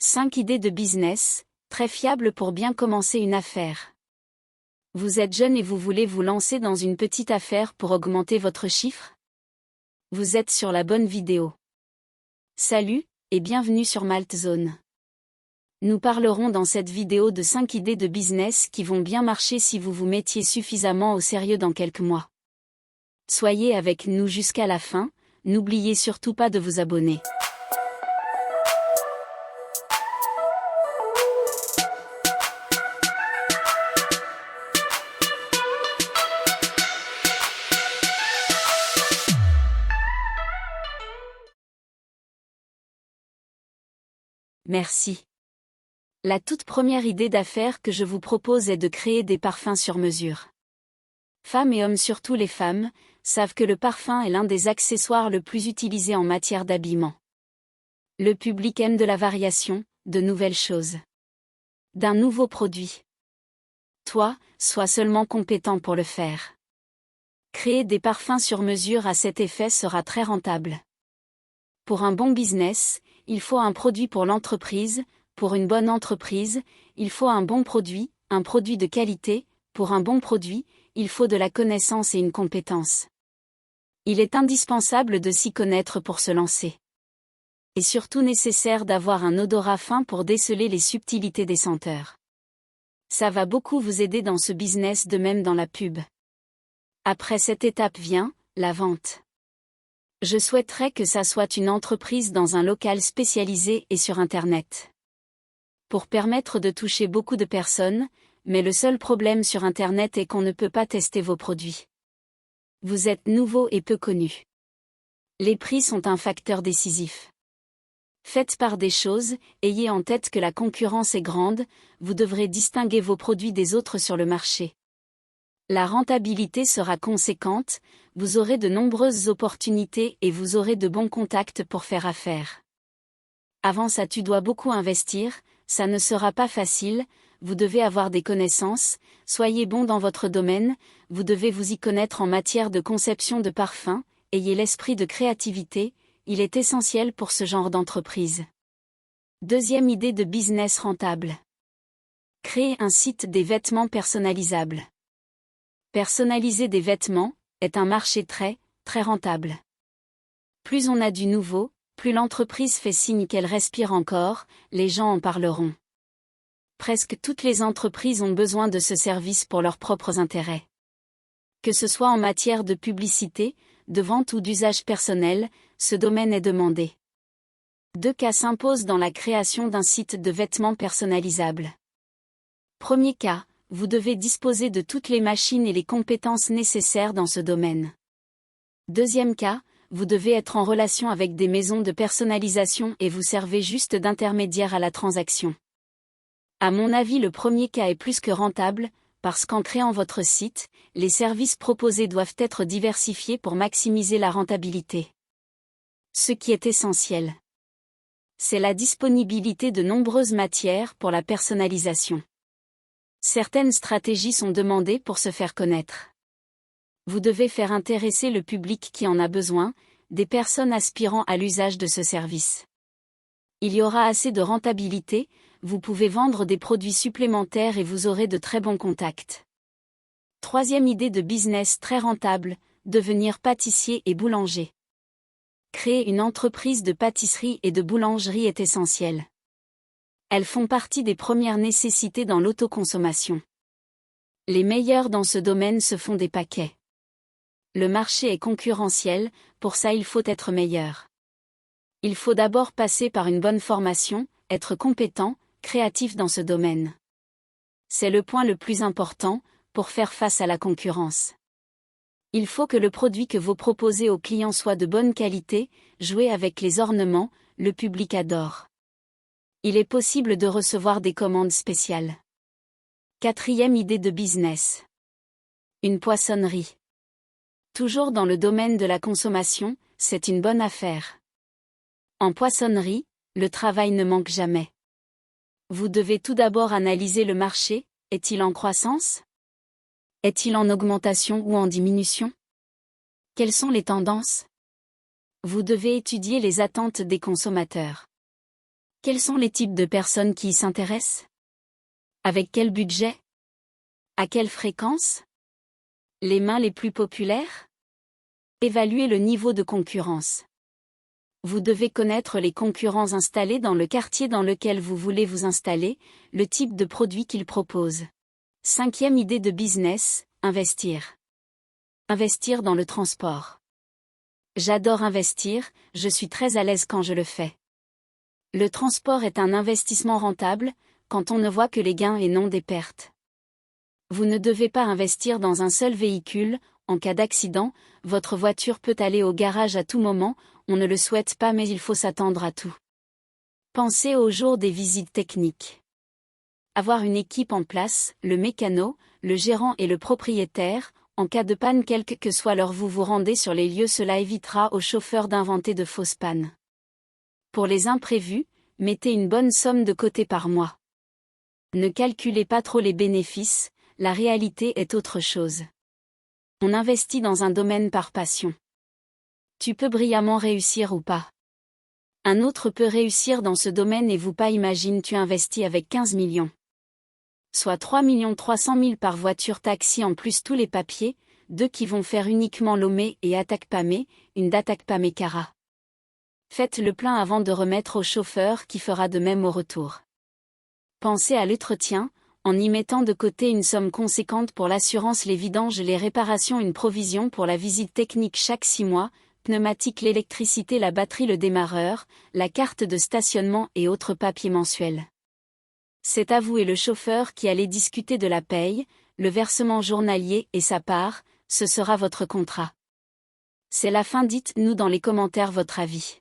5 idées de business, très fiables pour bien commencer une affaire. Vous êtes jeune et vous voulez vous lancer dans une petite affaire pour augmenter votre chiffre? Vous êtes sur la bonne vidéo. Salut, et bienvenue sur Maltzone. Nous parlerons dans cette vidéo de 5 idées de business qui vont bien marcher si vous vous mettiez suffisamment au sérieux dans quelques mois. Soyez avec nous jusqu'à la fin, n'oubliez surtout pas de vous abonner. Merci. La toute première idée d'affaires que je vous propose est de créer des parfums sur mesure. Femmes et hommes, surtout les femmes, savent que le parfum est l'un des accessoires le plus utilisés en matière d'habillement. Le public aime de la variation, de nouvelles choses. D'un nouveau produit. Toi, sois seulement compétent pour le faire. Créer des parfums sur mesure à cet effet sera très rentable. Pour un bon business, il faut un produit pour l'entreprise. Pour une bonne entreprise, il faut un bon produit, un produit de qualité. Pour un bon produit, il faut de la connaissance et une compétence. Il est indispensable de s'y connaître pour se lancer. Et surtout nécessaire d'avoir un odorat fin pour déceler les subtilités des senteurs. Ça va beaucoup vous aider dans ce business, de même dans la pub. Après cette étape vient la vente. Je souhaiterais que ça soit une entreprise dans un local spécialisé et sur Internet. Pour permettre de toucher beaucoup de personnes, mais le seul problème sur Internet est qu'on ne peut pas tester vos produits. Vous êtes nouveau et peu connu. Les prix sont un facteur décisif. Faites part des choses, ayez en tête que la concurrence est grande, vous devrez distinguer vos produits des autres sur le marché. La rentabilité sera conséquente, vous aurez de nombreuses opportunités et vous aurez de bons contacts pour faire affaire. Avant ça, tu dois beaucoup investir, ça ne sera pas facile, vous devez avoir des connaissances, soyez bon dans votre domaine, vous devez vous y connaître en matière de conception de parfums, ayez l'esprit de créativité, il est essentiel pour ce genre d'entreprise. Deuxième idée de business rentable. Créer un site des vêtements personnalisables. Personnaliser des vêtements est un marché très rentable. Plus on a du nouveau, plus l'entreprise fait signe qu'elle respire encore, les gens en parleront. Presque toutes les entreprises ont besoin de ce service pour leurs propres intérêts. Que ce soit en matière de publicité, de vente ou d'usage personnel, ce domaine est demandé. 2 cas s'imposent dans la création d'un site de vêtements personnalisables. Premier cas, vous devez disposer de toutes les machines et les compétences nécessaires dans ce domaine. Deuxième cas, vous devez être en relation avec des maisons de personnalisation et vous servez juste d'intermédiaire à la transaction. À mon avis, le premier cas est plus que rentable, parce qu'en créant votre site, les services proposés doivent être diversifiés pour maximiser la rentabilité. Ce qui est essentiel, c'est la disponibilité de nombreuses matières pour la personnalisation. Certaines stratégies sont demandées pour se faire connaître. Vous devez faire intéresser le public qui en a besoin, des personnes aspirant à l'usage de ce service. Il y aura assez de rentabilité, vous pouvez vendre des produits supplémentaires et vous aurez de très bons contacts. Troisième idée de business très rentable, devenir pâtissier et boulanger. Créer une entreprise de pâtisserie et de boulangerie est essentiel. Elles font partie des premières nécessités dans l'autoconsommation. Les meilleurs dans ce domaine se font des paquets. Le marché est concurrentiel, pour ça il faut être meilleur. Il faut d'abord passer par une bonne formation, être compétent, créatif dans ce domaine. C'est le point le plus important, pour faire face à la concurrence. Il faut que le produit que vous proposez aux clients soit de bonne qualité, jouez avec les ornements, le public adore. Il est possible de recevoir des commandes spéciales. Quatrième idée de business. Une poissonnerie. Toujours dans le domaine de la consommation, c'est une bonne affaire. En poissonnerie, le travail ne manque jamais. Vous devez tout d'abord analyser le marché, est-il en croissance? Est-il en augmentation ou en diminution? Quelles sont les tendances? Vous devez étudier les attentes des consommateurs. Quels sont les types de personnes qui y s'intéressent? Avec quel budget? À quelle fréquence? Les mains les plus populaires? Évaluez le niveau de concurrence. Vous devez connaître les concurrents installés dans le quartier dans lequel vous voulez vous installer, le type de produit qu'ils proposent. 5e idée de business, investir. Investir dans le transport. J'adore investir, je suis très à l'aise quand je le fais. Le transport est un investissement rentable, quand on ne voit que les gains et non des pertes. Vous ne devez pas investir dans un seul véhicule, en cas d'accident, votre voiture peut aller au garage à tout moment, on ne le souhaite pas mais il faut s'attendre à tout. Pensez au jour des visites techniques. Avoir une équipe en place, le mécano, le gérant et le propriétaire, en cas de panne quelle que soit l'heure vous vous rendez sur les lieux, cela évitera aux chauffeurs d'inventer de fausses pannes. Pour les imprévus, mettez une bonne somme de côté par mois. Ne calculez pas trop les bénéfices, la réalité est autre chose. On investit dans un domaine par passion. Tu peux brillamment réussir ou pas. Un autre peut réussir dans ce domaine et vous pas imagine tu investis avec 15 millions. Soit 3 300 000 par voiture taxi en plus tous les papiers, 2 qui vont faire uniquement Lomé et Atakpamé, une d'Atakpamé Cara. Faites le plein avant de remettre au chauffeur qui fera de même au retour. Pensez à l'entretien, en y mettant de côté une somme conséquente pour l'assurance, les vidanges, les réparations, une provision pour la visite technique chaque 6 mois, pneumatique, l'électricité, la batterie, le démarreur, la carte de stationnement et autres papiers mensuels. C'est à vous et le chauffeur qui allez discuter de la paye, le versement journalier et sa part, ce sera votre contrat. C'est la fin, dites-nous dans les commentaires votre avis.